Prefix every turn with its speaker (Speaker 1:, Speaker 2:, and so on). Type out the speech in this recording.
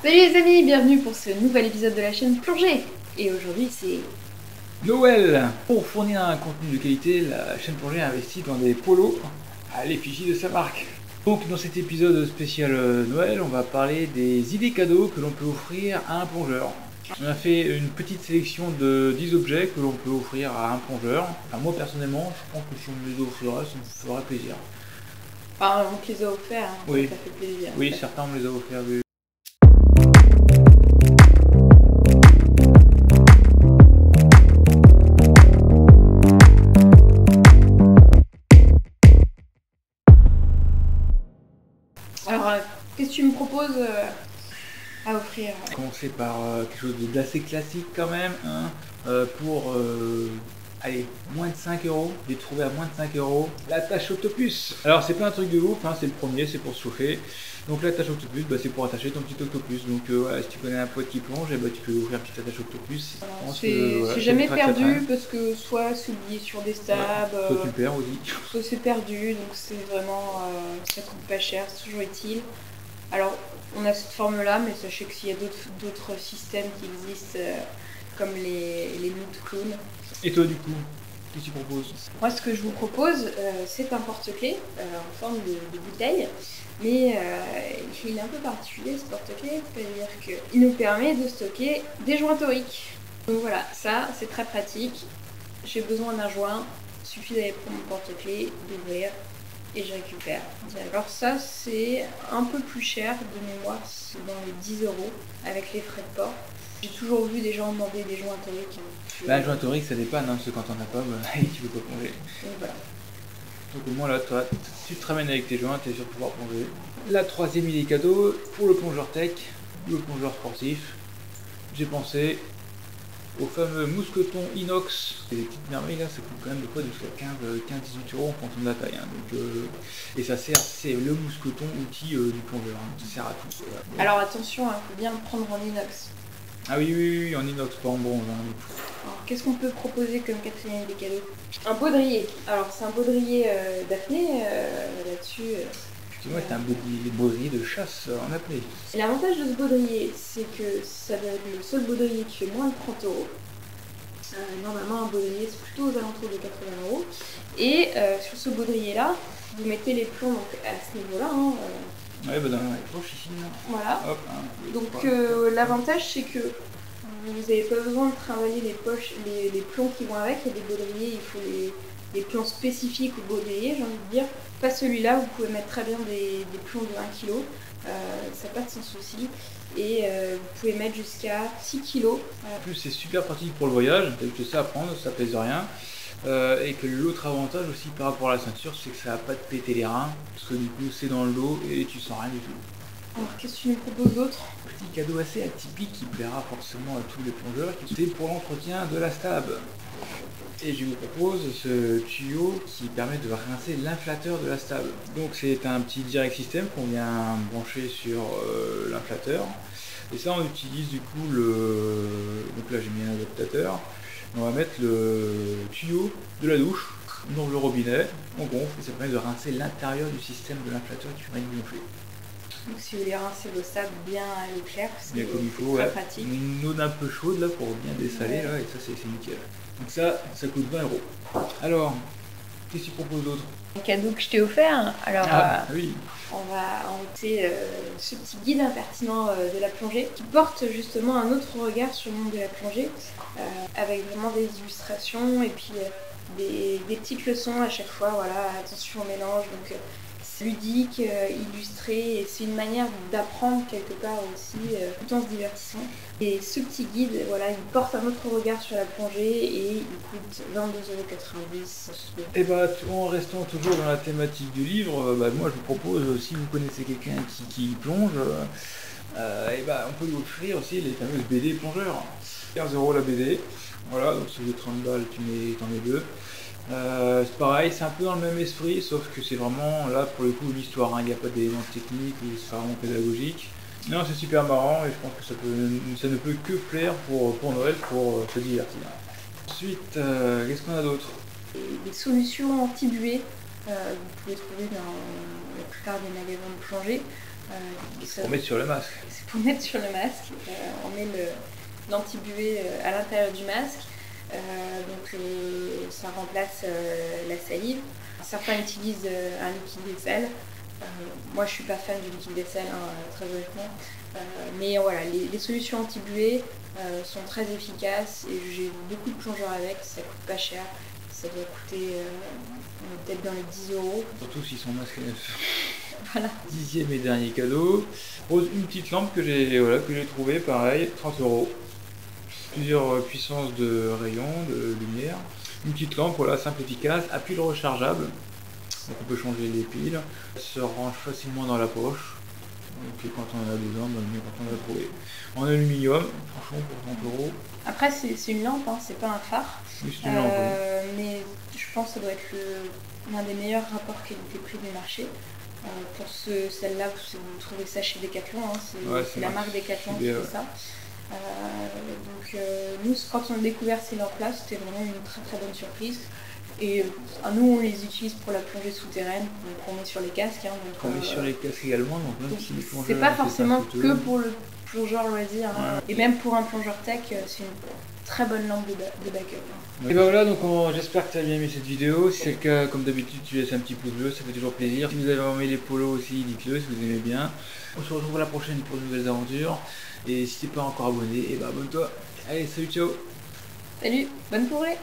Speaker 1: Salut les amis, bienvenue pour ce nouvel épisode de la chaîne Plongée. Et aujourd'hui c'est
Speaker 2: Noël. Pour fournir un contenu de qualité, la chaîne Plongée a investi dans des polos à l'effigie de sa marque. Donc dans cet épisode spécial Noël, on va parler des idées cadeaux que l'on peut offrir à un plongeur. On a fait une petite sélection de 10 objets que l'on peut offrir à un plongeur. Enfin, moi personnellement, je pense que si on me les offrirait, ça me ferait plaisir.
Speaker 1: Enfin, on te les a offerts, hein,
Speaker 2: Oui.
Speaker 1: ça fait plaisir.
Speaker 2: Oui, certains me les ont offerts. Oui.
Speaker 1: Alors, qu'est-ce que tu me proposes à offrir?
Speaker 2: Commencer par quelque chose d'assez classique quand même, hein, pour allez, moins de 5 euros, j'ai trouvé à moins de 5 euros la tâche octopus. Alors c'est pas un truc de ouf, hein, c'est le premier, c'est pour se chauffer. Donc la tâche octopus, c'est pour attacher ton petit octopus. Donc voilà, si tu connais un pote qui plonge, tu peux lui offrir une petite attache octopus.
Speaker 1: C'est jamais perdu parce que soit c'est oublié sur des stabs,
Speaker 2: soit tu le perds aussi.
Speaker 1: soit c'est perdu, donc c'est vraiment, ça coûte pas cher, c'est toujours utile. Alors on a cette forme là, mais sachez que s'il y a d'autres systèmes qui existent, comme les mood clones.
Speaker 2: Et toi du coup, qu'est-ce que tu proposes?
Speaker 1: Moi ce que je vous propose, c'est un porte-clés en forme de bouteille, mais il est un peu particulier ce porte-clés, c'est-à-dire qu'il nous permet de stocker des joints toriques. Donc voilà, ça c'est très pratique. J'ai besoin d'un joint, il suffit d'aller prendre mon porte-clés, d'ouvrir et je récupère. Alors ça c'est un peu plus cher de mémoire, c'est dans les 10 euros avec les frais de port. J'ai toujours vu des gens demander des joints toriques.
Speaker 2: Bah, un joint torique ça dépanne, hein, parce que quand t'en as pas, tu peux pas plonger.
Speaker 1: Donc voilà.
Speaker 2: Donc au moins là, toi, tu te ramènes avec tes joints, tu es sûr de pouvoir plonger. La troisième idée cadeau, pour le plongeur tech ou le plongeur sportif, j'ai pensé au fameux mousqueton inox. Et les petites merveilles là, ça coûte quand même des fois jusqu'à 15-18 euros en fonction de la taille. Hein. Donc, et ça sert, c'est le mousqueton outil du plongeur, hein. Ça sert à tout. Voilà.
Speaker 1: Alors attention, il faut bien le prendre en inox.
Speaker 2: Ah oui, en inox, pas en bronze. Hein.
Speaker 1: Alors qu'est-ce qu'on peut proposer comme quatrième idée cadeau? Un baudrier. Alors c'est un baudrier d'apnée, là-dessus.
Speaker 2: Moi, c'est un baudrier de chasse en apnée.
Speaker 1: L'avantage de ce baudrier, c'est que ça doit être le seul baudrier qui fait moins de 30 euros. Normalement, un baudrier, c'est plutôt aux alentours de 80 euros. Et sur ce baudrier-là, vous mettez les plombs donc, à ce niveau-là. Hein,
Speaker 2: ouais, dans les poches ici. Là.
Speaker 1: Voilà.
Speaker 2: Hop, hein,
Speaker 1: donc l'avantage, c'est que vous n'avez pas besoin de travailler les poches, les plombs qui vont avec. Il y a des baudriers, il faut les plombs spécifiques au baudrier, j'ai envie de dire. Pas celui-là, vous pouvez mettre très bien des plombs de 1 kg, ça passe sans souci. Et vous pouvez mettre jusqu'à 6 kg.
Speaker 2: En plus, c'est super pratique pour le voyage, que ça à prendre, ça pèse rien. Et que l'autre avantage aussi par rapport à la ceinture, c'est que ça va pas te péter les reins, parce que du coup c'est dans le dos et tu sens rien du tout.
Speaker 1: Alors qu'est-ce que tu nous proposes d'autre?
Speaker 2: Petit cadeau assez atypique qui plaira forcément à tous les plongeurs, c'est pour l'entretien de la stab. Et je vous propose ce tuyau qui permet de rincer l'inflateur de la stab. Donc c'est un petit direct system qu'on vient brancher sur l'inflateur. Et ça on utilise du coup donc là j'ai mis un adaptateur. On va mettre le tuyau de la douche dans le robinet, on gonfle et ça permet de rincer l'intérieur du système de l'inflateur qui vient de gonfler.
Speaker 1: Donc si vous voulez rincer vos sables bien à l'eau claire, c'est
Speaker 2: bien comme il faut,
Speaker 1: très
Speaker 2: ouais.
Speaker 1: pratique.
Speaker 2: Une eau un peu chaude là pour bien dessaler là, et ça c'est nickel. Donc ça coûte 20 euros. Alors, qu'est-ce que tu proposes d'autre?
Speaker 1: Le cadeau que je t'ai offert, alors
Speaker 2: oui.
Speaker 1: on va inventer ce petit guide impertinent de la plongée qui porte justement un autre regard sur le monde de la plongée avec vraiment des illustrations et puis des petites leçons à chaque fois, voilà, attention au mélange, donc c'est ludique, illustré et c'est une manière d'apprendre quelque part aussi tout en se divertissant. Et ce petit guide, voilà, il porte un autre regard sur la plongée et il coûte 22,90 €.
Speaker 2: Et bah en restant toujours dans la thématique du livre, moi je vous propose, si vous connaissez quelqu'un qui plonge, on peut lui offrir aussi les fameuses BD plongeurs. 15 € la BD, voilà, donc si vous 30 balles, t'en mets deux. C'est pareil, c'est un peu dans le même esprit, sauf que c'est vraiment là pour le coup une histoire, hein. Il n'y a pas d'éléments techniques, c'est vraiment pédagogique. Non, c'est super marrant et je pense que ça ne peut que plaire pour Noël, pour se divertir. Ensuite, qu'est-ce qu'on a d'autre?
Speaker 1: Des solutions anti-buée, vous pouvez trouver dans la plupart des magasins de plongée.
Speaker 2: Pour mettre sur le masque.
Speaker 1: C'est pour mettre sur le masque. On met l'anti-buée à l'intérieur du masque. Ça remplace la salive. Certains utilisent un liquide vaisselle. Moi, je suis pas fan du liquide vaisselle, très honnêtement. Mais voilà, les solutions anti-buée sont très efficaces et j'ai beaucoup de plongeurs avec. Ça coûte pas cher. Ça doit coûter peut-être dans les 10 €.
Speaker 2: Surtout s'ils sont masqués neufs.
Speaker 1: Voilà.
Speaker 2: 10e et dernier cadeau. Rose, une petite lampe que j'ai trouvée, pareil, 30 €. Plusieurs puissances de rayons, de lumière. Une petite lampe, voilà, simple, efficace, à pile rechargeable. Donc on peut changer les piles. Elle se range facilement dans la poche. Donc quand on en a besoin, mieux quand on l'a trouvé. En aluminium, franchement pour 30 €.
Speaker 1: Après c'est une lampe, c'est pas un phare.
Speaker 2: Oui, c'est une lampe, oui.
Speaker 1: Mais je pense que ça doit être l'un des meilleurs rapports qualité-prix du marché. Pour celle-là, vous trouvez ça chez Decathlon, c'est la marque Decathlon qui fait ça. Nous, quand on a découvert ces lampes-là, c'était vraiment une très très bonne surprise. Et nous, on les utilise pour la plongée souterraine, donc on met sur les casques.
Speaker 2: On met sur les casques également, donc même si les plongeurs...
Speaker 1: C'est pas forcément que pour le plongeur loisir, et même pour un plongeur tech, c'est une très bonne lampe de backup.
Speaker 2: Et ben voilà, donc j'espère que tu as bien aimé cette vidéo. Si c'est le cas, comme d'habitude, tu laisses un petit pouce bleu, ça fait toujours plaisir. Si vous avez aimé les polos aussi, dites-le si vous aimez bien. On se retrouve la prochaine pour de nouvelles aventures. Et si tu n'es pas encore abonné, et ben abonne-toi. Allez, salut, ciao.
Speaker 1: Salut, bonne plongée.